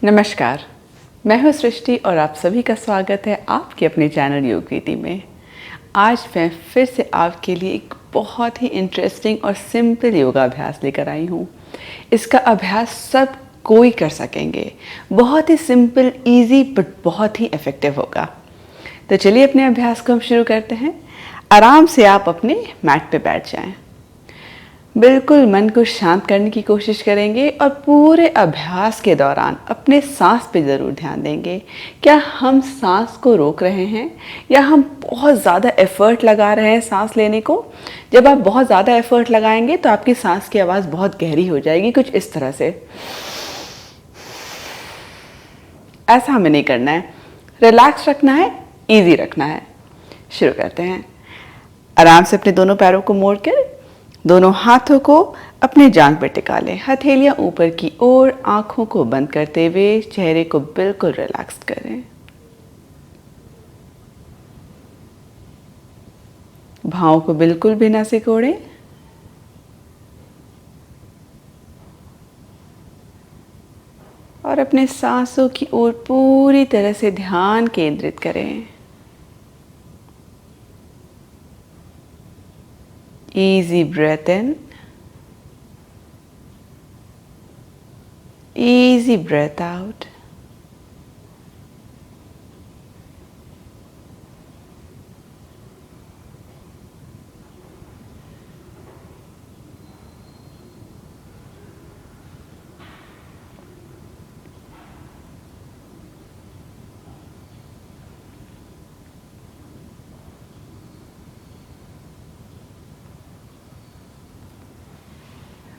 नमस्कार, मैं हूँ सृष्टि और आप सभी का स्वागत है आपके अपने चैनल योग रीति में। आज मैं फिर से आपके लिए एक बहुत ही इंटरेस्टिंग और सिंपल योगा अभ्यास लेकर आई हूँ। इसका अभ्यास सब कोई कर सकेंगे, बहुत ही सिंपल, इजी बट बहुत ही इफ़ेक्टिव होगा। तो चलिए अपने अभ्यास को हम शुरू करते हैं। आराम से आप अपने मैट पे बैठ जाएं। बिल्कुल मन को शांत करने की कोशिश करेंगे और पूरे अभ्यास के दौरान अपने सांस पे ज़रूर ध्यान देंगे। क्या हम सांस को रोक रहे हैं या हम बहुत ज़्यादा एफर्ट लगा रहे हैं सांस लेने को? जब आप बहुत ज़्यादा एफर्ट लगाएंगे तो आपकी सांस की आवाज़ बहुत गहरी हो जाएगी, कुछ इस तरह से। ऐसा हमें नहीं करना है, रिलैक्स रखना है, ईजी रखना है। शुरू करते हैं। आराम से अपने दोनों पैरों को मोड़कर दोनों हाथों को अपने जांघ पर टिका लें। हथेलियां ऊपर की ओर, आंखों को बंद करते हुए चेहरे को बिल्कुल रिलैक्स करें। भावों को बिल्कुल भी ना सिकोड़ें। और अपने सांसों की ओर पूरी तरह से ध्यान केंद्रित करें। Easy breath in, easy breath out.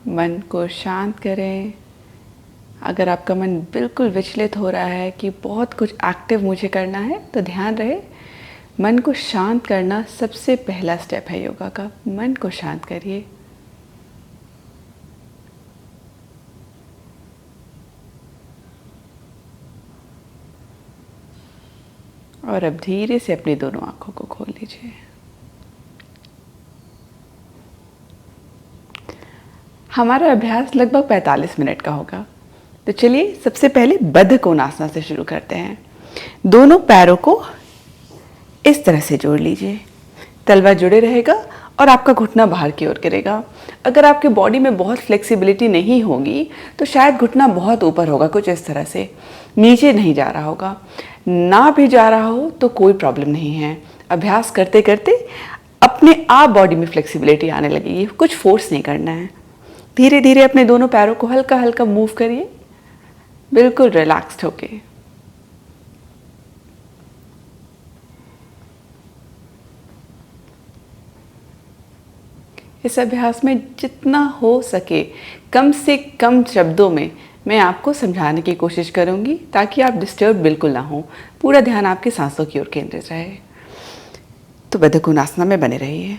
मन को शांत करें। अगर आपका मन बिल्कुल विचलित हो रहा है कि बहुत कुछ एक्टिव मुझे करना है, तो ध्यान रहे मन को शांत करना सबसे पहला स्टेप है योगा का। मन को शांत करिए। और अब धीरे से अपनी दोनों आंखों को खोल लीजिए। हमारा अभ्यास लगभग 45 मिनट का होगा। तो चलिए सबसे पहले बद्ध कोणासना से शुरू करते हैं। दोनों पैरों को इस तरह से जोड़ लीजिए। तलवा जुड़े रहेगा और आपका घुटना बाहर की ओर गिरेगा। अगर आपके बॉडी में बहुत फ्लेक्सिबिलिटी नहीं होगी तो शायद घुटना बहुत ऊपर होगा, कुछ इस तरह से, नीचे नहीं जा रहा होगा। ना भी जा रहा हो तो कोई प्रॉब्लम नहीं है। अभ्यास करते करते अपने आप बॉडी में फ्लेक्सिबिलिटी आने लगेगी। कुछ फोर्स नहीं करना है। धीरे धीरे अपने दोनों पैरों को हल्का हल्का मूव करिए, बिल्कुल रिलैक्स्ड होके। इस अभ्यास में जितना हो सके कम से कम शब्दों में मैं आपको समझाने की कोशिश करूंगी, ताकि आप डिस्टर्ब बिल्कुल ना हो। पूरा ध्यान आपकी सांसों की ओर केंद्रित रहे। तो बद्ध कोणासना में बने रहिए।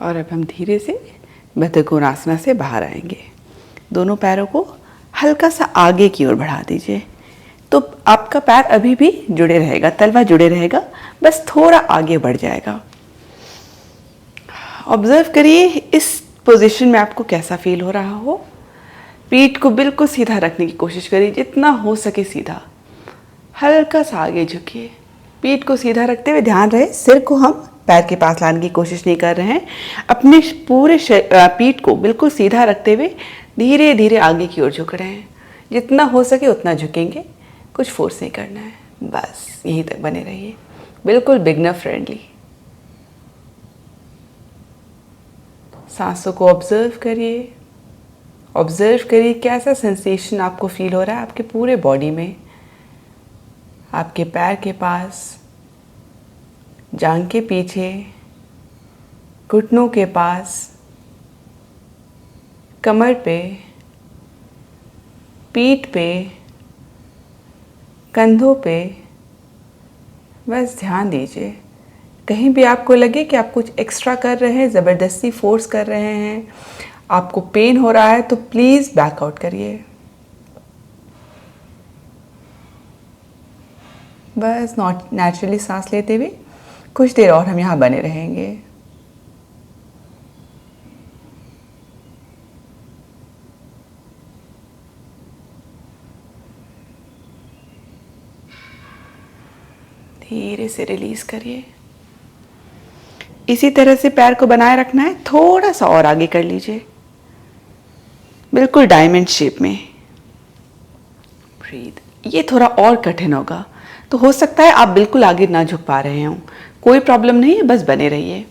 और अब हम धीरे से बद्ध कोणासना से बाहर आएंगे। दोनों पैरों को हल्का सा आगे की ओर बढ़ा दीजिए। तो आपका पैर अभी भी जुड़े रहेगा, तलवा जुड़े रहेगा, बस थोड़ा आगे बढ़ जाएगा। ऑब्जर्व करिए इस पोजीशन में आपको कैसा फील हो रहा हो। पीठ को बिल्कुल सीधा रखने की कोशिश करिए, जितना हो सके सीधा। हल्का सा आगे झुकिए। पीठ को सीधा रखते हुए ध्यान रहे सिर को हम पैर के पास लाने की कोशिश नहीं कर रहे हैं। अपने पूरे पीठ को बिल्कुल सीधा रखते हुए धीरे धीरे आगे की ओर झुक रहे हैं। जितना हो सके उतना झुकेंगे, कुछ फोर्स नहीं करना है। बस यहीं तक बने रहिए, बिल्कुल बिगनर फ्रेंडली। सांसों को ऑब्जर्व करिए। ऑब्जर्व करिए कैसा सेंसेशन आपको फील हो रहा है आपके पूरे बॉडी में, आपके पैर के पास, जांघ के पीछे, घुटनों के पास, कमर पे, पीठ पे, कंधों पे। बस ध्यान दीजिए, कहीं भी आपको लगे कि आप कुछ एक्स्ट्रा कर रहे हैं, ज़बरदस्ती फोर्स कर रहे हैं, आपको पेन हो रहा है, तो प्लीज़ बैक आउट करिए। बस नेचुरली सांस लेते हुए कुछ देर और हम यहाँ बने रहेंगे। धीरे से रिलीज करिए। इसी तरह से पैर को बनाए रखना है, थोड़ा सा और आगे कर लीजिए, बिल्कुल डायमंड शेप में। ब्रीथ। ये थोड़ा और कठिन होगा, तो हो सकता है आप बिल्कुल आगे ना झुक पा रहे हों, कोई प्रॉब्लम नहीं है, बस बने रहिए।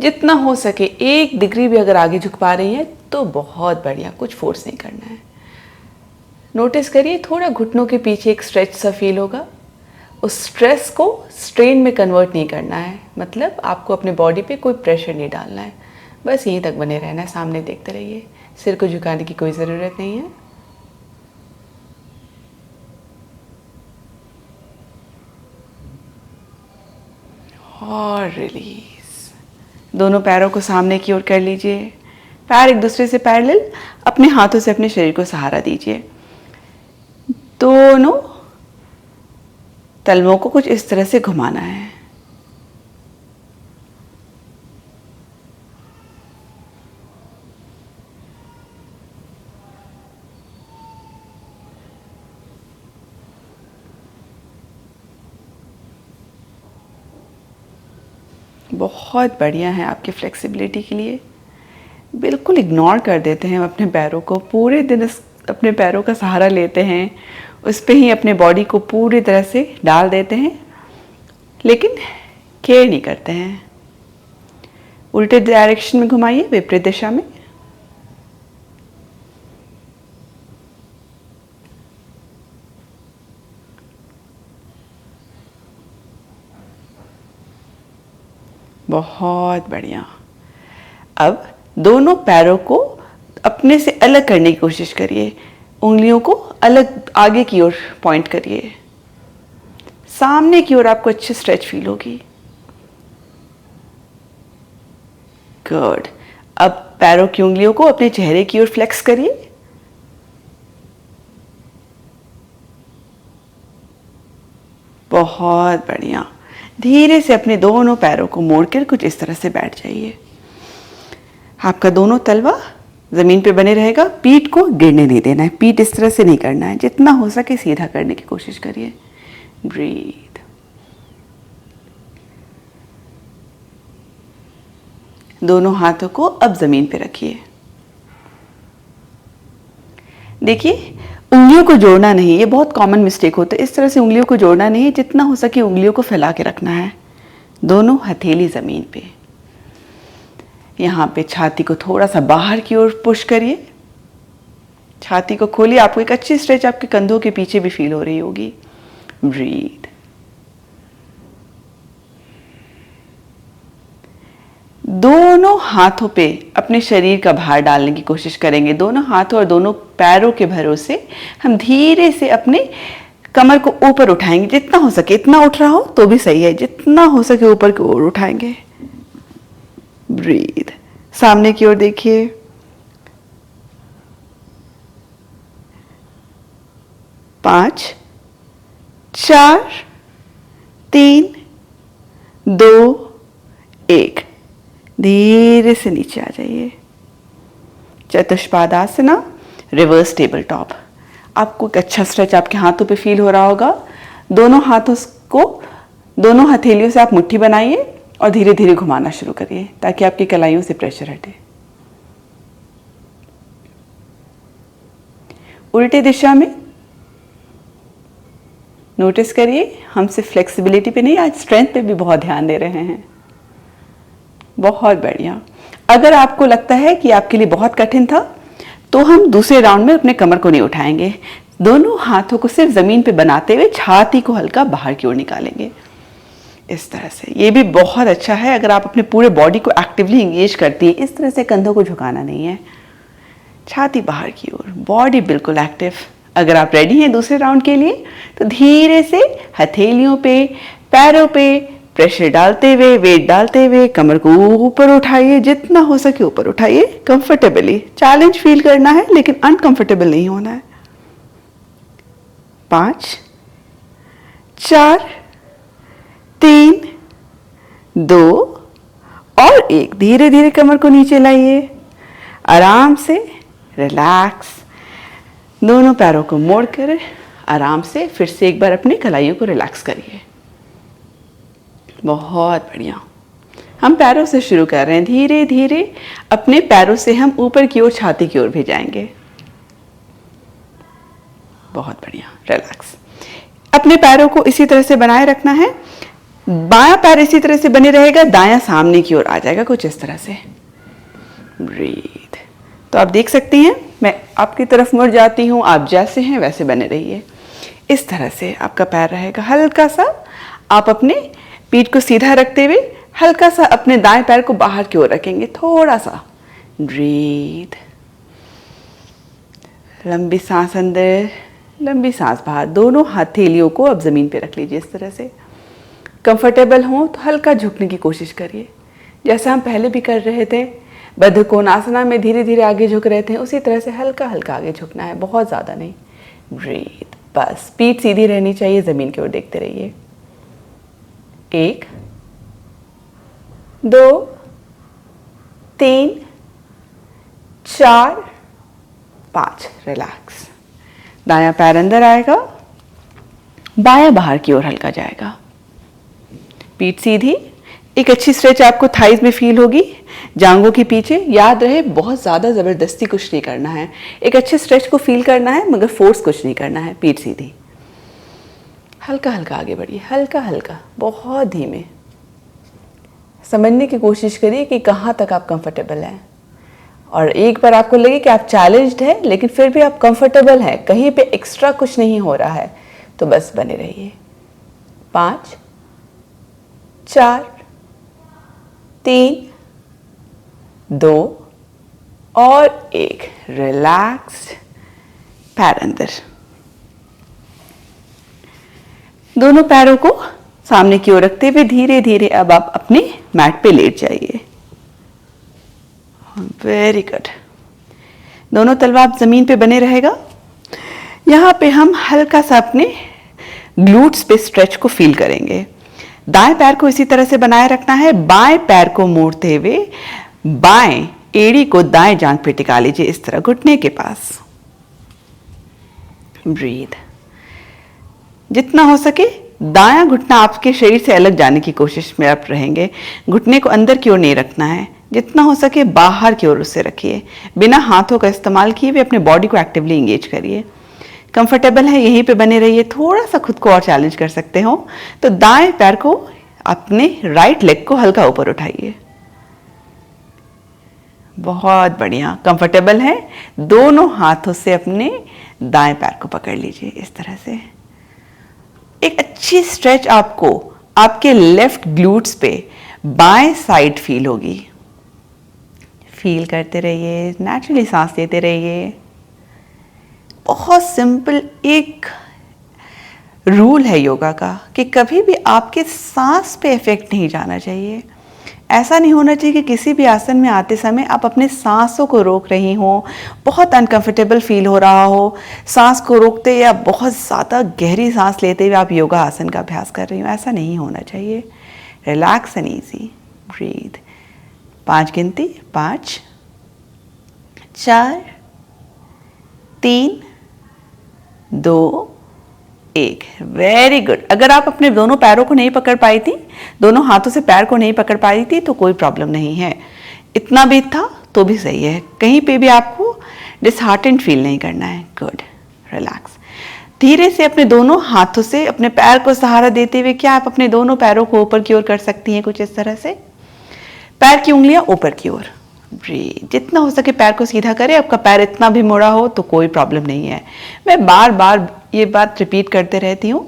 जितना हो सके 1 डिग्री भी अगर आगे झुक पा रही है तो बहुत बढ़िया, कुछ फोर्स नहीं करना है। नोटिस करिए, थोड़ा घुटनों के पीछे एक स्ट्रेच सा फील होगा। उस स्ट्रेस को स्ट्रेन में कन्वर्ट नहीं करना है, मतलब आपको अपने बॉडी पे कोई प्रेशर नहीं डालना है, बस यहीं तक बने रहना है। सामने देखते रहिए, सिर को झुकाने की कोई ज़रूरत नहीं है। और रिलीज। दोनों पैरों को सामने की ओर कर लीजिए, पैर एक दूसरे से पैरेलल। अपने हाथों से अपने शरीर को सहारा दीजिए। दोनों तलवों को कुछ इस तरह से घुमाना है। बहुत बढ़िया है आपकी फ्लेक्सिबिलिटी के लिए। बिल्कुल इग्नोर कर देते हैं अपने पैरों को, पूरे दिन अपने पैरों का सहारा लेते हैं, उस पे ही अपने बॉडी को पूरी तरह से डाल देते हैं, लेकिन केयर नहीं करते हैं। उल्टे डायरेक्शन में घुमाइए, विपरीत दिशा में। बहुत बढ़िया। अब दोनों पैरों को अपने से अलग करने की कोशिश करिए, उंगलियों को अलग आगे की ओर पॉइंट करिए, सामने की ओर आपको अच्छी स्ट्रेच फील होगी। गुड। अब पैरों की उंगलियों को अपने चेहरे की ओर फ्लेक्स करिए। बहुत बढ़िया। धीरे से अपने दोनों पैरों को मोड़कर कुछ इस तरह से बैठ जाइए। आपका दोनों तलवा जमीन पे बने रहेगा, पीठ को गिरने नहीं देना है, पीठ इस तरह से नहीं करना है, जितना हो सके सीधा करने की कोशिश करिए। ब्रीथ। दोनों हाथों को अब जमीन पे रखिए। देखिए, उंगलियों को जोड़ना नहीं, ये बहुत कॉमन मिस्टेक होता है। इस तरह से उंगलियों को जोड़ना नहीं, जितना हो सके उंगलियों को फैला के रखना है। दोनों हथेली जमीन पे। यहाँ पे छाती को थोड़ा सा बाहर की ओर पुश करिए, छाती को खोलिए। आपको एक अच्छी स्ट्रेच आपके कंधों के पीछे भी फील हो रही होगी। ब्रीथ। दोनों हाथों पे अपने शरीर का भार डालने की कोशिश करेंगे। दोनों हाथों और दोनों पैरों के भरोसे हम धीरे से अपने कमर को ऊपर उठाएंगे। जितना हो सके, इतना उठ रहा हो तो भी सही है, जितना हो सके ऊपर की ओर उठाएंगे। ब्रीथ। सामने की ओर देखिए। 5 4 3 2 1। धीरे से नीचे आ जाइए। चतुष्पादासना, रिवर्स टेबल टॉप। आपको एक अच्छा स्ट्रेच आपके हाथों पे फील हो रहा होगा। दोनों हाथों को, दोनों हथेलियों से आप मुट्ठी बनाइए और धीरे धीरे घुमाना शुरू करिए ताकि आपकी कलाइयों से प्रेशर हटे। उल्टे दिशा में नोटिस करिए, हम सिर्फ फ्लेक्सिबिलिटी पे नहीं, आज स्ट्रेंथ पे भी बहुत ध्यान दे रहे हैं। बहुत बढ़िया। अगर आपको लगता है कि आपके लिए बहुत कठिन था, तो हम दूसरे राउंड में अपने कमर को नहीं उठाएंगे। दोनों हाथों को सिर्फ जमीन पे बनाते हुए छाती को हल्का बाहर की ओर निकालेंगे। इस तरह से। ये भी बहुत अच्छा है अगर आप अपने पूरे बॉडी को एक्टिवली इंगेज करती है। इस तरह से कंधों को झुकाना नहीं है, छाती बाहर की ओर, बॉडी बिल्कुल एक्टिव। अगर आप रेडी हैं दूसरे राउंड के लिए तो धीरे से हथेलियों पे, पैरों पे प्रेशर डालते हुए, वेट डालते हुए कमर को ऊपर उठाइए, जितना हो सके ऊपर उठाइए कंफर्टेबली। चैलेंज फील करना है लेकिन अनकंफर्टेबल नहीं होना है। 5 4 3 2 और 1। धीरे धीरे कमर को नीचे लाइए, आराम से रिलैक्स। दोनों पैरों को मोड़कर आराम से फिर से एक बार अपनी कलाइयों को रिलैक्स करिए। बहुत बढ़िया। हम पैरों से शुरू कर रहे हैं। धीरे धीरे अपने पैरों से हम ऊपर की ओर, छाती की ओर भी जाएंगे। बहुत बढ़िया, रिलैक्स। अपने पैरों को इसी तरह से बनाए रखना है। बायां पैर इसी तरह से बने रहेगा, दायां सामने की ओर आ जाएगा, कुछ इस तरह से। ब्रीथ। तो आप देख सकते हैं मैं आपकी तरफ मुड़ जाती हूं, आप जैसे हैं वैसे बने रहिए। इस तरह से आपका पैर रहेगा। हल्का सा आप अपने पीठ को सीधा रखते हुए हल्का सा अपने दाएं पैर को बाहर की ओर रखेंगे, थोड़ा सा। ब्रीथ। लंबी सांस अंदर, लंबी सांस बाहर। दोनों हथेलियों को अब जमीन पे रख लीजिए इस तरह से। कंफर्टेबल हो तो हल्का झुकने की कोशिश करिए, जैसा हम पहले भी कर रहे थे। बद्ध कोणासना में धीरे धीरे आगे झुक रहे थे, उसी तरह से हल्का हल्का आगे झुकना है, बहुत ज़्यादा नहीं। ब्रीथ। बस पीठ सीधी रहनी चाहिए, ज़मीन की ओर देखते रहिए। 1 2 3 4 5। रिलैक्स। दायां पैर अंदर आएगा, बायां बाहर की ओर हल्का जाएगा। पीठ सीधी। एक अच्छी स्ट्रेच आपको थाइज में फील होगी, जांघों के पीछे। याद रहे बहुत ज़्यादा ज़बरदस्ती कुछ नहीं करना है, एक अच्छे स्ट्रेच को फील करना है मगर फोर्स कुछ नहीं करना है। पीठ सीधी। हल्का हल्का आगे बढ़िए, हल्का हल्का, बहुत धीमे। समझने की कोशिश करिए कि कहाँ तक आप कंफर्टेबल हैं। और एक बार आपको लगे कि आप चैलेंज्ड है लेकिन फिर भी आप कंफर्टेबल हैं, कहीं पे एक्स्ट्रा कुछ नहीं हो रहा है, तो बस बने रहिए। 5 4 3 2 और 1। रिलैक्स्ड। पैर अंदर। दोनों पैरों को सामने की ओर रखते हुए धीरे धीरे अब आप अपने मैट पे लेट जाइए। Very good. दोनों तलवा आप जमीन पे बने रहेगा। यहाँ पे हम हल्का सा अपने ग्लूट्स पे स्ट्रेच को फील करेंगे। दाएं पैर को इसी तरह से बनाए रखना है। बाएं पैर को मोड़ते हुए बाएं एड़ी को दाएं जांघ पे टिका लीजिए, इस तरह घुटने के पास। ब्रीथ। जितना हो सके दायां घुटना आपके शरीर से अलग जाने की कोशिश में आप रहेंगे। घुटने को अंदर की ओर नहीं रखना है, जितना हो सके बाहर की ओर उससे रखिए। बिना हाथों का इस्तेमाल किए हुए अपने बॉडी को एक्टिवली इंगेज करिए। कंफर्टेबल है यहीं पे बने रहिए। थोड़ा सा खुद को और चैलेंज कर सकते हो तो दाएं पैर को, अपने राइट लेग को हल्का ऊपर उठाइए। बहुत बढ़िया। कंफर्टेबल है, दोनों हाथों से अपने दाएं पैर को पकड़ लीजिए इस तरह से। एक अच्छी स्ट्रेच आपको आपके लेफ्ट ग्लूट्स पे बाएं साइड फील होगी। फील करते रहिए, नेचुरली सांस लेते रहिए। बहुत सिंपल एक रूल है योगा का कि कभी भी आपके सांस पे इफेक्ट नहीं जाना चाहिए। ऐसा नहीं होना चाहिए कि किसी भी आसन में आते समय आप अपने सांसों को रोक रही हो, बहुत अनकंफर्टेबल फील हो रहा हो, सांस को रोकते या बहुत ज़्यादा गहरी सांस लेते हुए आप योगा आसन का अभ्यास कर रही हो। ऐसा नहीं होना चाहिए। Relax and easy. ब्रीथ। 5 गिनती। 5 4 3 2 1। Very good. अगर आप अपने दोनों पैरों को नहीं पकड़ पाई थी, दोनों हाथों से पैर को नहीं पकड़ पाई थी तो कोई प्रॉब्लम नहीं है। इतना भी था तो भी सही है। कहीं पे भी आपको डिसहार्टेंड फील नहीं करना है। गुड। रिलैक्स। धीरे से अपने दोनों हाथों से अपने पैर को सहारा देते हुए क्या आप अपने दोनों पैरों को ऊपर की ओर कर सकती हैं, कुछ इस तरह से। पैर की उंगलियां ऊपर की ओर। ब्रीथ। जितना हो सके पैर को सीधा करें। आपका पैर इतना भी मुड़ा हो तो कोई प्रॉब्लम नहीं है। मैं बार बार ये बात रिपीट करते रहती हूँ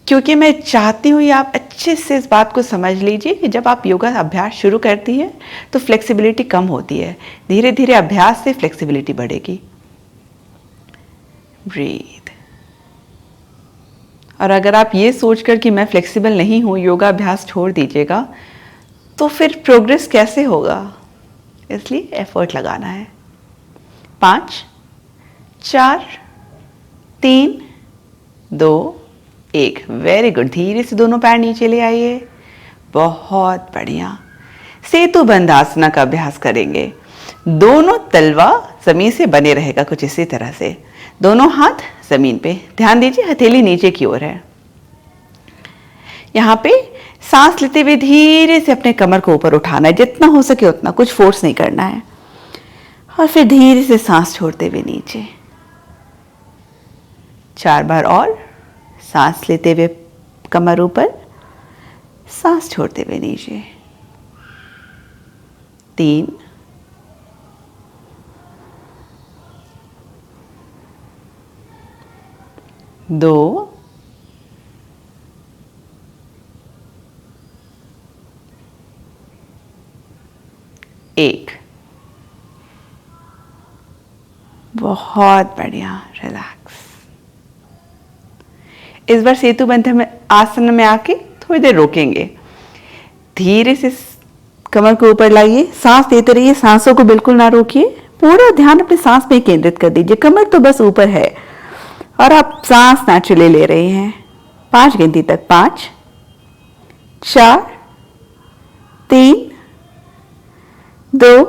क्योंकि मैं चाहती हूँ ये आप अच्छे से इस बात को समझ लीजिए कि जब आप योगा अभ्यास शुरू करती हैं तो फ्लेक्सिबिलिटी कम होती है, धीरे धीरे अभ्यास से फ्लेक्सिबिलिटी बढ़ेगी। ब्रीथ। और अगर आप ये सोचकर कि मैं फ्लेक्सिबल नहीं हूँ, योगा अभ्यास छोड़ दीजिएगा, तो फिर प्रोग्रेस कैसे होगा? इसलिए एफर्ट लगाना है। 5 4 3 2 1। Very good. धीरे से दोनों पैर नीचे ले आइए। बहुत बढ़िया। सेतु बंध आसना का अभ्यास करेंगे। दोनों तलवा जमीन से बने रहेगा, कुछ इसी तरह से। दोनों हाथ जमीन पे। ध्यान दीजिए हथेली नीचे की ओर है। यहाँ पे सांस लेते हुए धीरे से अपने कमर को ऊपर उठाना है, जितना हो सके उतना, कुछ फोर्स नहीं करना है। और फिर धीरे से सांस छोड़ते हुए नीचे। 4 बार और। सांस लेते हुए कमर ऊपर, सांस छोड़ते हुए नीचे। 3 2 1। बहुत बढ़िया। रिलैक्स। इस बार सेतु बंध आसन में आके थोड़ी देर रोकेंगे। धीरे से कमर को ऊपर लाइए, सांस लेते रहिए, सांसों को बिल्कुल ना रोकिए, पूरा ध्यान अपने सांस पे केंद्रित कर दीजिए। कमर तो बस ऊपर है और आप सांस नेचुरली ले रहे हैं। 5 गिनती तक। 5 4 3 2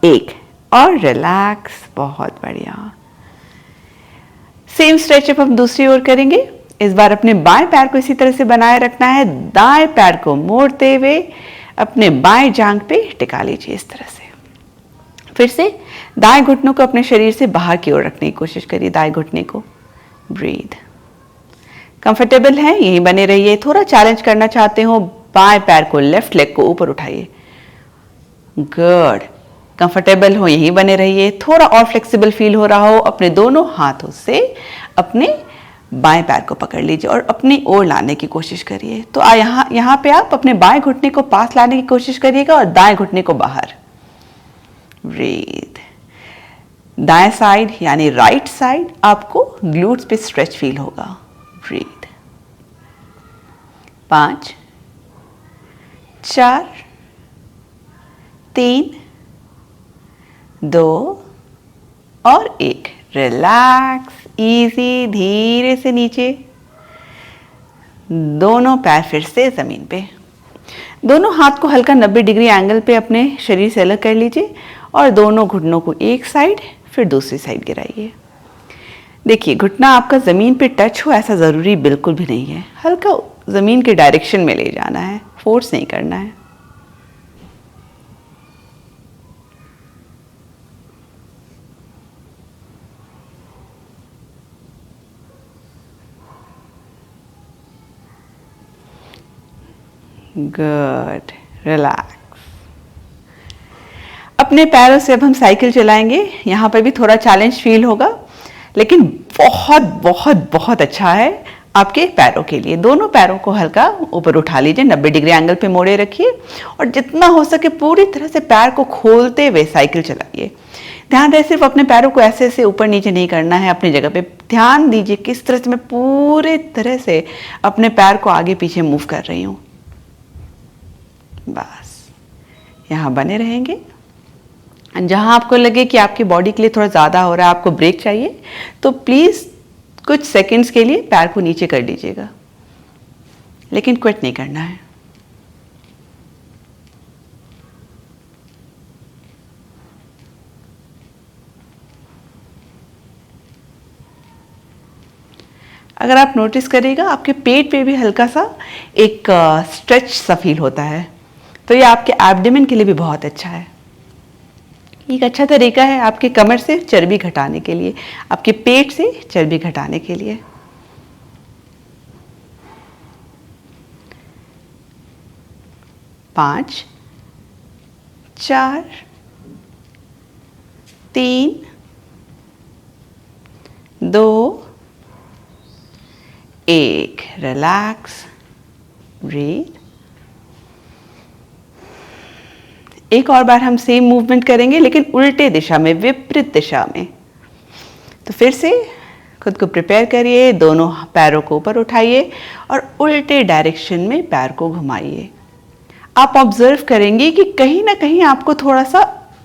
1। और रिलैक्स। बहुत बढ़िया। सेम स्ट्रेचअप हम दूसरी ओर करेंगे। इस बार अपने बाएं पैर को इसी तरह से बनाए रखना है। दाएं पैर को मोड़ते हुए अपने बाएं जांघ पे टिका लीजिए इस तरह से। फिर से दाएं घुटनों को अपने शरीर से बाहर की ओर रखने की कोशिश करिए, दाएं घुटने को। ब्रीथ। कंफर्टेबल है यहीं बने रहिए। थोड़ा चैलेंज करना चाहते हो, बाएं पैर को, लेफ्ट लेग को ऊपर उठाइए। गुड। कंफर्टेबल हो यहीं बने रहिए। थोड़ा और फ्लेक्सिबल फील हो रहा हो, अपने दोनों हाथों से अपने बाएं पैर को पकड़ लीजिए और अपनी ओर लाने की कोशिश करिए। तो यहाँ पे आप अपने बाएं घुटने को पास लाने की कोशिश करिएगा और दाएं घुटने को बाहर। ब्रीथ। दाएं साइड यानी राइट साइड आपको ग्लूट्स पे स्ट्रेच फील होगा। ब्रीथ। 5 4 3 2 और 1। रिलैक्स। इजी। धीरे से नीचे। दोनों पैर फिर से जमीन पे। दोनों हाथ को हल्का 90 डिग्री एंगल पे अपने शरीर से अलग कर लीजिए और दोनों घुटनों को एक साइड फिर दूसरी साइड गिराइए। देखिए घुटना आपका जमीन पे टच हो ऐसा जरूरी बिल्कुल भी नहीं है। हल्का जमीन के डायरेक्शन में ले जाना है, फोर्स नहीं करना है। गुड। रिलैक्स। अपने पैरों से अब हम साइकिल चलाएंगे। यहाँ पर भी थोड़ा चैलेंज फील होगा, लेकिन बहुत बहुत बहुत अच्छा है आपके पैरों के लिए। दोनों पैरों को हल्का ऊपर उठा लीजिए, 90 डिग्री एंगल पे मोड़े रखिए और जितना हो सके पूरी तरह से पैर को खोलते हुए साइकिल चलाइए। ध्यान रहे सिर्फ अपने पैरों को ऐसे ऐसे ऊपर नीचे नहीं करना है, अपनी जगह पे ध्यान दीजिए किस तरह से मैं पूरे तरह से अपने पैर को आगे पीछे मूव कर रही हूँ। बस यहाँ बने रहेंगे। जहाँ आपको लगे कि आपकी बॉडी के लिए थोड़ा ज़्यादा हो रहा है, आपको ब्रेक चाहिए, तो प्लीज़ कुछ सेकंड्स के लिए पैर को नीचे कर लीजिएगा, लेकिन क्विट नहीं करना है। अगर आप नोटिस करिएगा आपके पेट पे भी हल्का सा एक स्ट्रेच सा फील होता है, तो ये आपके एब्डोमेन के लिए भी बहुत अच्छा है। एक अच्छा तरीका है आपके कमर से चर्बी घटाने के लिए, आपके पेट से चर्बी घटाने के लिए। पाँच, 4, 3, 2, 1। Relax, breathe. एक और बार हम सेम मूवमेंट करेंगे लेकिन उल्टे दिशा में, विपरीत दिशा में। तो फिर से खुद को प्रिपेयर करिए, दोनों पैरों को ऊपर उठाइए और उल्टे डायरेक्शन में पैर को घुमाइए। आप ऑब्जर्व करेंगे कि कहीं ना कहीं आपको थोड़ा सा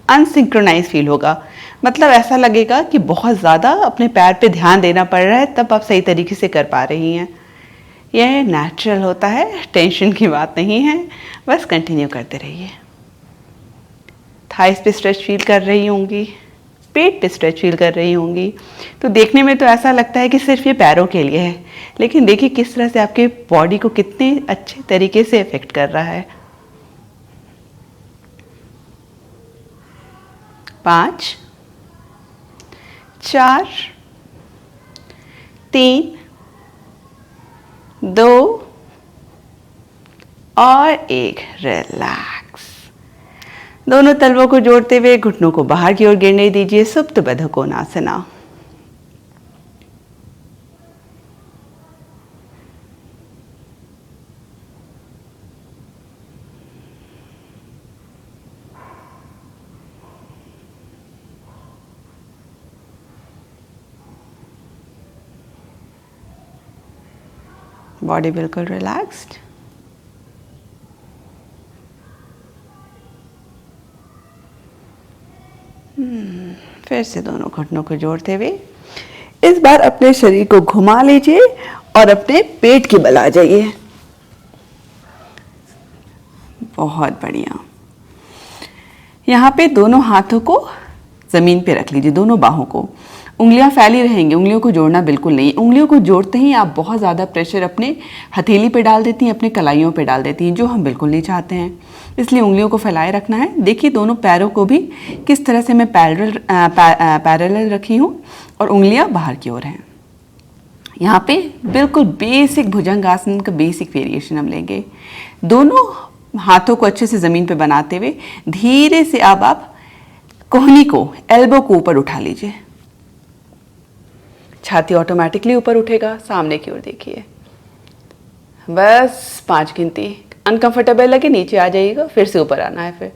अनसिंक्रोनाइज फील होगा, मतलब ऐसा लगेगा कि बहुत ज़्यादा अपने पैर पे ध्यान देना पड़ रहा है तब आप सही तरीके से कर पा रही हैं। यह नेचुरल होता है, टेंशन की बात नहीं है, बस कंटिन्यू करते रहिए। थाइस पे स्ट्रेच फील कर रही होंगी, पेट पे स्ट्रेच फील कर रही होंगी। तो देखने में तो ऐसा लगता है कि सिर्फ ये पैरों के लिए है, लेकिन देखिए किस तरह से आपके बॉडी को कितने अच्छे तरीके से इफेक्ट कर रहा है। 5, 4, 3, 2 और 1। रिलैक्स। दोनों तलवों को जोड़ते हुए घुटनों को बाहर की ओर गिरने दीजिए, सुप्त बद्ध कोणासना। बॉडी बिल्कुल रिलैक्स्ड। फिर से दोनों घुटनों को जोड़ते हुए इस बार अपने शरीर को घुमा लीजिए और अपने पेट के बल आ जाइए। बहुत बढ़िया। यहाँ पे दोनों हाथों को जमीन पे रख लीजिए, दोनों बाहों को। उंगलियां फैली रहेंगी, उंगलियों को जोड़ना बिल्कुल नहीं। उंगलियों को जोड़ते ही आप बहुत ज़्यादा प्रेशर अपने हथेली पे डाल देती हैं, अपने कलाइयों पे डाल देती हैं, जो हम बिल्कुल नहीं चाहते हैं। इसलिए उंगलियों को फैलाए रखना है। देखिए दोनों पैरों को भी किस तरह से मैं पैरेलल रखी हूँ और उंगलियाँ बाहर की ओर हैं। यहाँ पे बिल्कुल बेसिक भुजंगासन का बेसिक वेरिएशन हम लेंगे। दोनों हाथों को अच्छे से ज़मीन पे बनाते हुए धीरे से अब आप कोहनी को, एल्बो को ऊपर उठा लीजिए। छाती ऑटोमेटिकली ऊपर उठेगा। सामने की ओर देखिए, बस 5 गिनती। अनकंफर्टेबल लगे नीचे आ जाइएगा, फिर से ऊपर आना है। फिर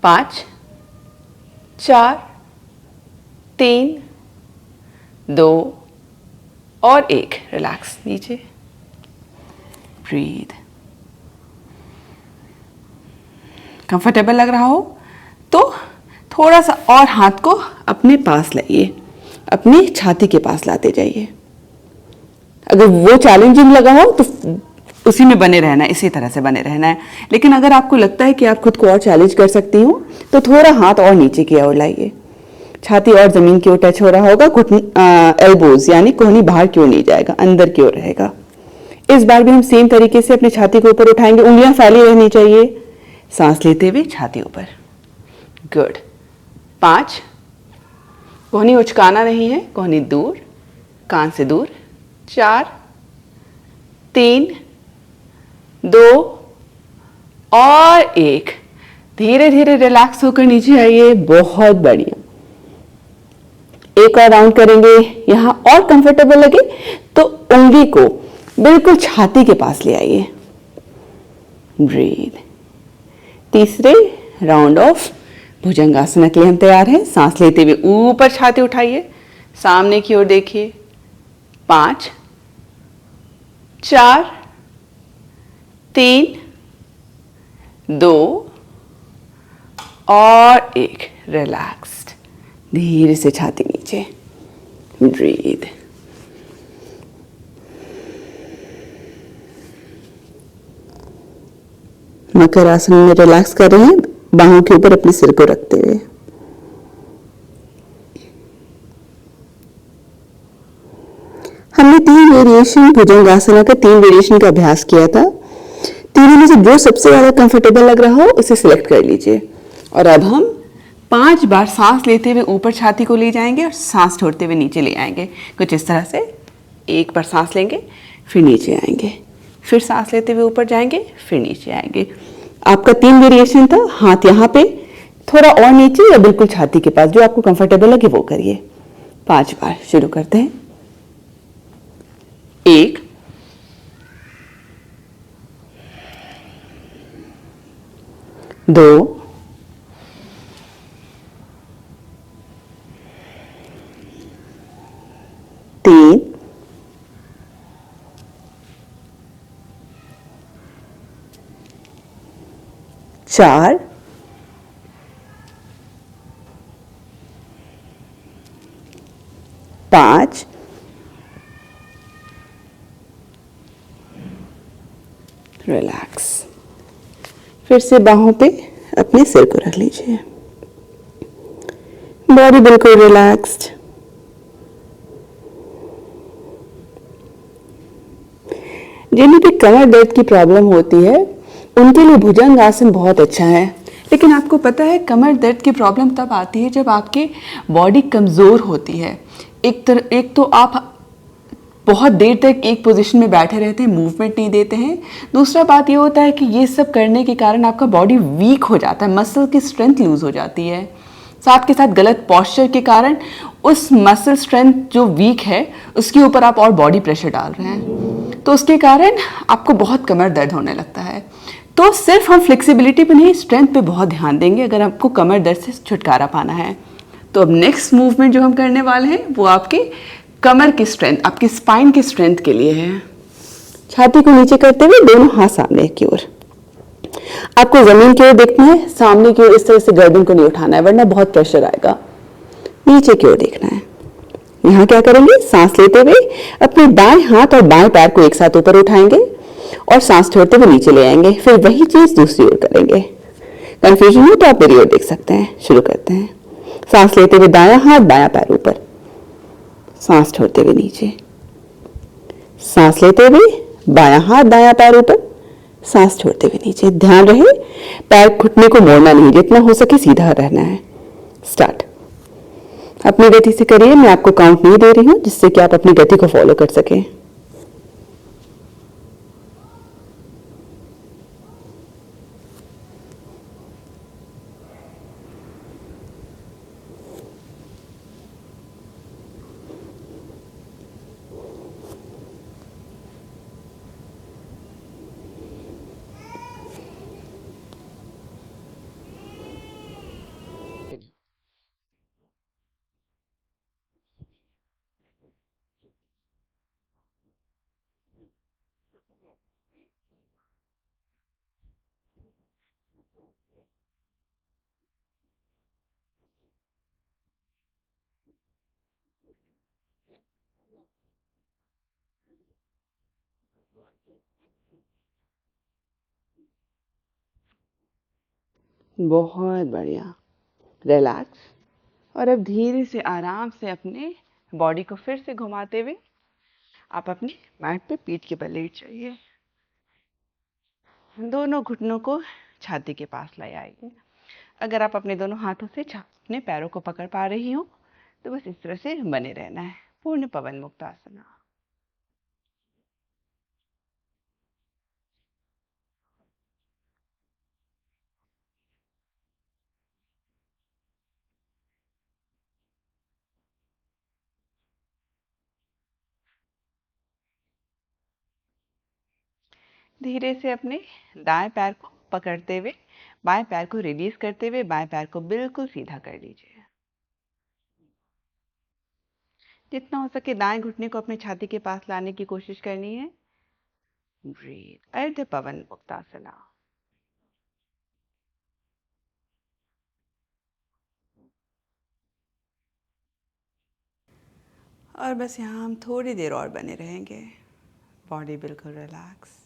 5, 4, 3, 2 और 1। रिलैक्स, नीचे ब्रीथ। कंफर्टेबल लग रहा हो तो थोड़ा सा और हाथ को अपने पास लाइए, अपनी छाती के पास लाते जाइए। अगर वो चैलेंजिंग लगा हो तो उसी में बने रहना है, इसी तरह से बने रहना है। लेकिन अगर आपको लगता है कि आप खुद को और चैलेंज कर सकती हो तो थोड़ा हाथ और नीचे की ओर लाइए। छाती और जमीन की ओर टच हो रहा होगा, एल्बोज यानी कोहनी बाहर की ओर नहीं जाएगा, अंदर की ओर रहेगा। इस बार भी हम सेम तरीके से अपनी छाती को ऊपर उठाएंगे। उंगलियां फैली रहनी चाहिए। सांस लेते हुए छाती ऊपर। गुड। 5, कोहनी उचकाना नहीं है, कोहनी दूर, कान से दूर। 4, 3, 2 और 1। धीरे धीरे रिलैक्स होकर नीचे आइए। बहुत बढ़िया। एक और राउंड करेंगे। यहां और कंफर्टेबल लगे तो उंगली को बिल्कुल छाती के पास ले आइए। ब्रीथ। तीसरे राउंड ऑफ भुजंगासन के लिए हम तैयार हैं। सांस लेते हुए ऊपर छाती उठाइए, सामने की ओर देखिए। 5, 4, 3, 2 और 1। रिलैक्स्ड। धीरे से छाती नीचे। ब्रीथ। मकर आसन में रिलैक्स कर रहे हैं, बाहों के ऊपर अपने सिर को रखते हुए। हमने 3 वेरिएशन भुजंगासना का 3 वेरिएशन का अभ्यास किया था। तीनों में से जो सबसे ज्यादा कंफर्टेबल लग रहा हो उसे सिलेक्ट कर लीजिए। और अब हम 5 बार सांस लेते हुए ऊपर छाती को ले जाएंगे और सांस छोड़ते हुए नीचे ले आएंगे। कुछ इस तरह से। एक बार सांस लेंगे, फिर नीचे आएंगे, फिर सांस लेते हुए ऊपर जाएंगे, फिर नीचे आएंगे। आपका 3 वेरिएशन था। हाथ यहाँ पे, थोड़ा और नीचे या बिल्कुल छाती के पास, जो आपको कंफर्टेबल लगे वो करिए। 5 बार शुरू करते हैं। 1, 2, 3, 4, 5, 'रिलैक्स'। फिर से बाहों पे अपने सिर को रख लीजिए, बॉडी बिल्कुल रिलैक्स्ड। जिन्हें भी कमर दर्द की प्रॉब्लम होती है उनके लिए भुजंग आसन बहुत अच्छा है। लेकिन आपको पता है कमर दर्द की प्रॉब्लम तब आती है जब आपकी बॉडी कमज़ोर होती है। एक तो आप बहुत देर तक एक पोजीशन में बैठे रहते हैं, मूवमेंट नहीं देते हैं। दूसरा बात ये होता है कि ये सब करने के कारण आपका बॉडी वीक हो जाता है, मसल की स्ट्रेंथ लूज हो जाती है। साथ के साथ गलत पॉस्चर के कारण उस मसल स्ट्रेंथ जो वीक है उसके ऊपर आप और बॉडी प्रेशर डाल रहे हैं, तो उसके कारण आपको बहुत कमर दर्द होने लगता है। तो सिर्फ हम फ्लेक्सिबिलिटी पे नहीं, स्ट्रेंथ पे बहुत ध्यान देंगे अगर आपको कमर दर्द से छुटकारा पाना है। तो अब नेक्स्ट मूवमेंट जो हम करने वाले हैं वो आपके कमर की स्ट्रेंथ, आपकी स्पाइन की स्ट्रेंथ के लिए है। छाती को नीचे करते हुए दोनों हाथ सामने की ओर। आपको जमीन की ओर देखना है, सामने की ओर इस तरह से गर्दन को नहीं उठाना है वरना बहुत प्रेशर आएगा। नीचे की ओर देखना है। यहाँ क्या करेंगे, सांस लेते हुए अपने दाएं हाथ और बाएं पैर को एक साथ ऊपर उठाएंगे और सांस छोड़ते हुए नीचे ले आएंगे। फिर वही चीज दूसरी ओर करेंगे। कंफ्यूजन हो तो आप मेरी ओर देख सकते हैं। शुरू करते हैं। सांस लेते हुए दायां हाथ बायां पैर ऊपर, सांस छोड़ते हुए नीचे, सांस लेते हुए बायां हाथ दायां पैर ऊपर, सांस छोड़ते हुए नीचे। ध्यान रहे पैर घुटने को मोड़ना नहीं, जितना हो सके सीधा रहना है। स्टार्ट। अपनी गति से करिए, मैं आपको काउंट नहीं दे रही हूं जिससे कि आप अपनी गति को फॉलो कर सकें। बहुत बढ़िया, रिलैक्स। और अब धीरे से आराम से अपने बॉडी को फिर से घुमाते हुए आप अपने मैट पे पीठ के बल लेट जाइए। दोनों घुटनों को छाती के पास ले आइए। अगर आप अपने दोनों हाथों से अपने पैरों को पकड़ पा रही हो तो बस इस तरह से बने रहना है। पूर्ण पवन मुक्तासना। धीरे से अपने दाएं पैर को पकड़ते हुए बाएं पैर को रिलीज करते हुए बाएं पैर को बिल्कुल सीधा कर लीजिए। जितना हो सके दाएं घुटने को अपने छाती के पास लाने की कोशिश करनी है। ब्रीथ। अर्ध पवन मुक्तासना। और बस यहाँ हम थोड़ी देर और बने रहेंगे। बॉडी बिल्कुल रिलैक्स।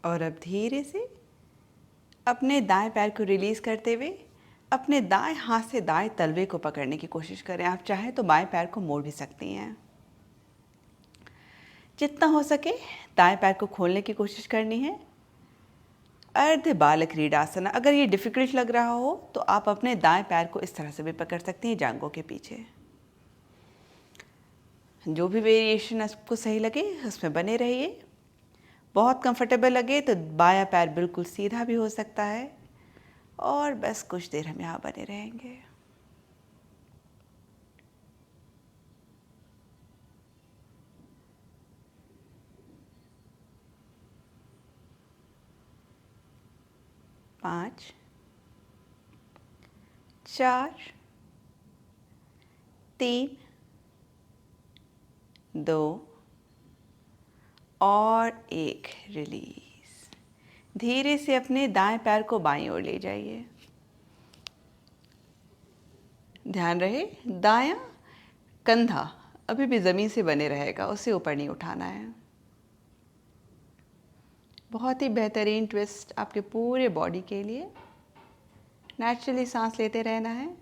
और अब धीरे से अपने दाएं पैर को रिलीज करते हुए अपने दाएं हाथ से दाएं तलवे को पकड़ने की कोशिश करें। आप चाहें तो बाएं पैर को मोड़ भी सकती हैं। जितना हो सके दाएं पैर को खोलने की कोशिश करनी है। अर्ध बाल क्रीडासना। अगर ये डिफिकल्ट लग रहा हो तो आप अपने दाएं पैर को इस तरह से भी पकड़ सकती हैं, जांघों के पीछे। जो भी वेरिएशन आपको सही लगे उसमें बने रहिए। बहुत कंफर्टेबल लगे तो बायां पैर बिल्कुल सीधा भी हो सकता है और बस कुछ देर हम यहाँ बने रहेंगे। पाँच, चार, तीन, दो और एक। रिलीज। धीरे से अपने दाएं पैर को बाईं ओर ले जाइए। ध्यान रहे दायां कंधा अभी भी ज़मीन से बने रहेगा, उसे ऊपर नहीं उठाना है। बहुत ही बेहतरीन ट्विस्ट आपके पूरे बॉडी के लिए। नेचुरली सांस लेते रहना है।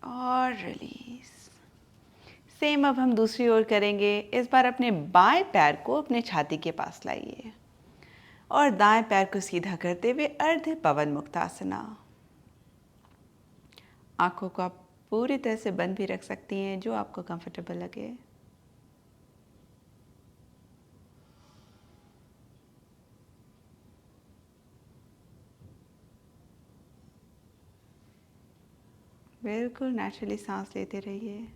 और रिलीज। सेम अब हम दूसरी ओर करेंगे। इस बार अपने बाएं पैर को अपने छाती के पास लाइए और दाएं पैर को सीधा करते हुए अर्ध पवन मुक्तासना। आंखों को आप पूरी तरह से बंद भी रख सकती हैं, जो आपको कंफर्टेबल लगे। बिल्कुल नेचुरली सांस लेते रहिए।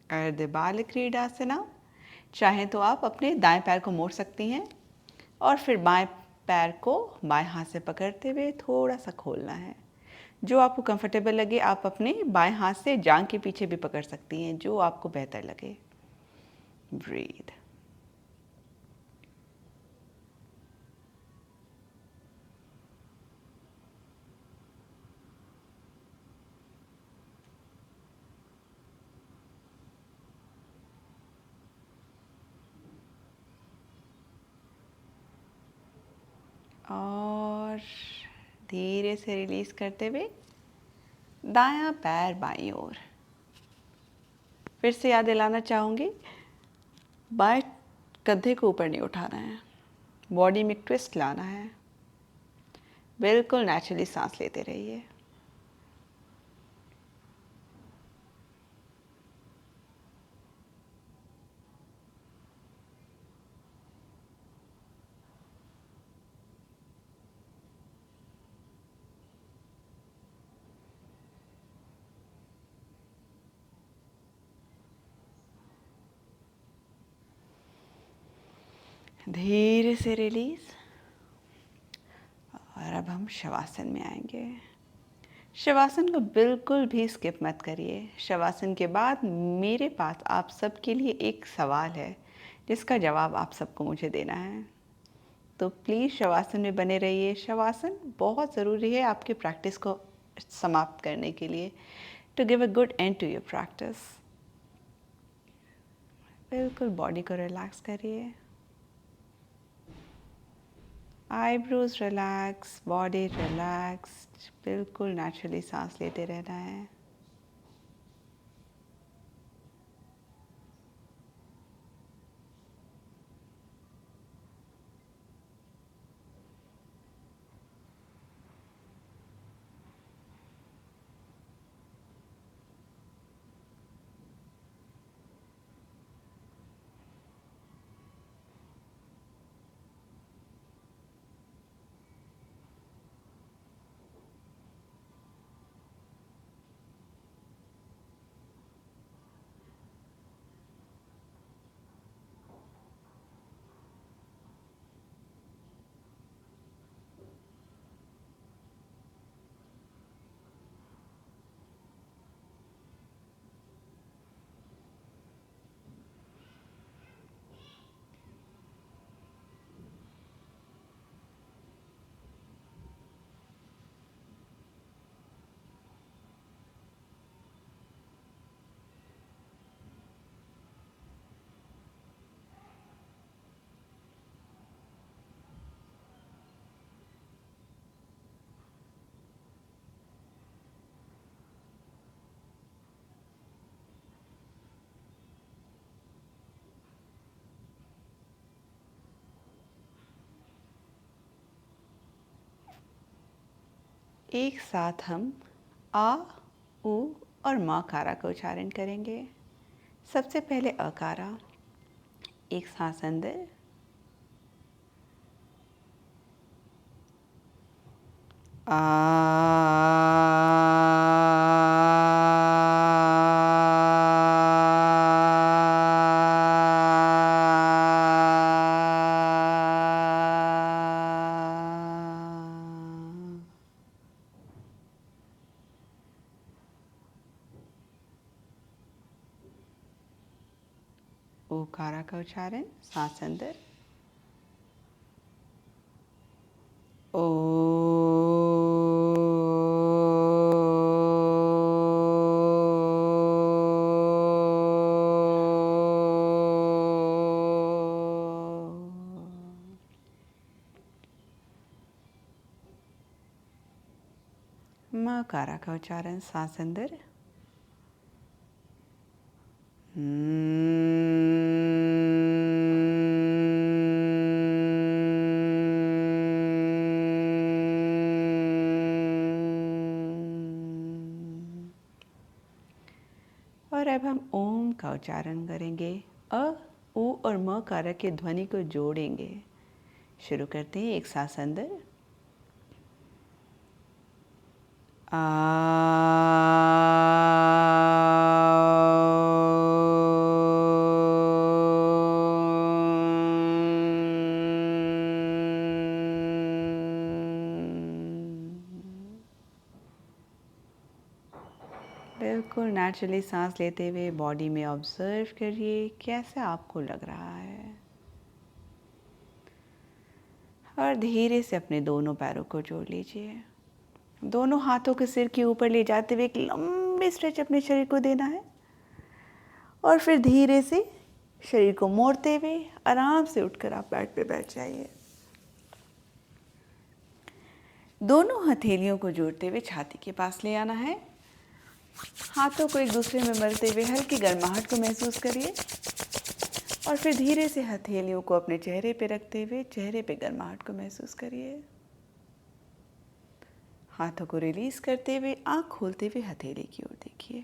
अर्ध बाल क्रीडासना। चाहें तो आप अपने दाएं पैर को मोड़ सकती हैं और फिर बाएं पैर को बाएं हाथ से पकड़ते हुए थोड़ा सा खोलना है। जो आपको कंफर्टेबल लगे, आप अपने बाएं हाथ से जांघ के पीछे भी पकड़ सकती हैं, जो आपको बेहतर लगे। ब्रीथ। और धीरे से रिलीज करते हुए दायां पैर बाईं ओर। फिर से याद दिलाना चाहूँगी, बाएं कंधे को ऊपर नहीं उठाना है, बॉडी में ट्विस्ट लाना है। बिल्कुल नेचुरली सांस लेते रहिए। धीरे से रिलीज। और अब हम शवासन में आएंगे। शवासन को बिल्कुल भी स्किप मत करिए। शवासन के बाद मेरे पास आप सबके लिए एक सवाल है, जिसका जवाब आप सबको मुझे देना है। तो प्लीज़ शवासन में बने रहिए। शवासन बहुत ज़रूरी है आपकी प्रैक्टिस को समाप्त करने के लिए, to give a good end to your practice. बिल्कुल बॉडी को रिलैक्स करिए। Eyebrows relax, body relaxed. बिल्कुल नेचुरली सांस लेते रहना है। एक साथ हम आ, उ और म कारा का उच्चारण करेंगे। सबसे पहले अकारा, एक सांस अंदर, उकारा का उच्चारण, सांस अंदर, ओ। मकारा का उच्चारण, सांस अंदर, और अब हम ओम का उच्चारण करेंगे। अ, उ और म कारक के ध्वनि को जोड़ेंगे। शुरू करते हैं, एक सांस अंदर, बिल्कुल नेचुरली सांस लेते हुए बॉडी में ऑब्जर्व करिए कैसा आपको लग रहा है, और धीरे से अपने दोनों पैरों को जोड़ लीजिए। दोनों हाथों के सिर के ऊपर ले जाते हुए एक लंबी स्ट्रेच अपने शरीर को देना है, और फिर धीरे से शरीर को मोड़ते हुए आराम से उठकर आप बेड पे बैठ जाइए। दोनों हथेलियों को जोड़ते हुए छाती के पास ले आना है। हाथों को एक दूसरे में मलते हुए हल्की गर्माहट को महसूस करिए, और फिर धीरे से हथेलियों को अपने चेहरे पे रखते हुए चेहरे पे गर्माहट को महसूस करिए। हाथों को रिलीज करते हुए आंख खोलते हुए हथेली की ओर देखिए।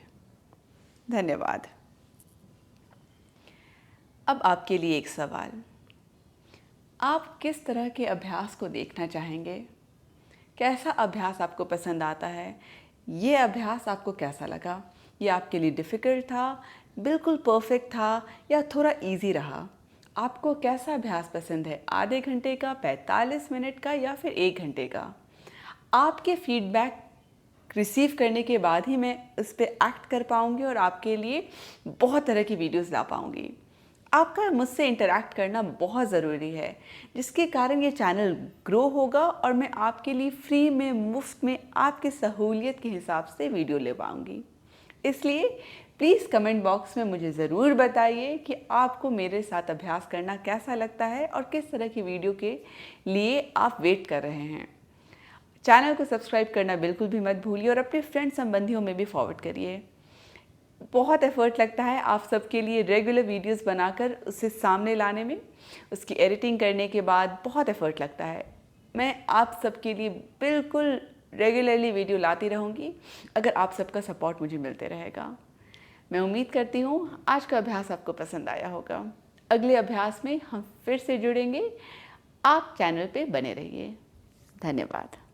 धन्यवाद। अब आपके लिए एक सवाल, आप किस तरह के अभ्यास को देखना चाहेंगे? कैसा अभ्यास आपको पसंद आता है? ये अभ्यास आपको कैसा लगा? ये आपके लिए डिफ़िकल्ट था, बिल्कुल परफेक्ट था, या थोड़ा इजी रहा? आपको कैसा अभ्यास पसंद है? आधे घंटे का, 45 मिनट का, या फिर 1 घंटे का? आपके फीडबैक रिसीव करने के बाद ही मैं उस पर एक्ट कर पाऊँगी और आपके लिए बहुत तरह की वीडियोज़ ला पाऊँगी। आपका मुझसे इंटरैक्ट करना बहुत ज़रूरी है, जिसके कारण ये चैनल ग्रो होगा और मैं आपके लिए फ्री में, मुफ्त में, आपकी सहूलियत के हिसाब से वीडियो ले पाऊँगी। इसलिए प्लीज़ कमेंट बॉक्स में मुझे ज़रूर बताइए कि आपको मेरे साथ अभ्यास करना कैसा लगता है और किस तरह की वीडियो के लिए आप वेट कर रहे हैं। चैनल को सब्सक्राइब करना बिल्कुल भी मत भूलिए और अपने फ्रेंड संबंधियों में भी फॉरवर्ड करिए। बहुत एफर्ट लगता है आप सबके लिए रेगुलर वीडियोस बनाकर उसे सामने लाने में, उसकी एडिटिंग करने के बाद बहुत एफर्ट लगता है। मैं आप सबके लिए बिल्कुल रेगुलरली वीडियो लाती रहूँगी अगर आप सबका सपोर्ट मुझे मिलते रहेगा। मैं उम्मीद करती हूँ आज का अभ्यास आपको पसंद आया होगा। अगले अभ्यास में हम फिर से जुड़ेंगे। आप चैनल पे बने रहिए। धन्यवाद।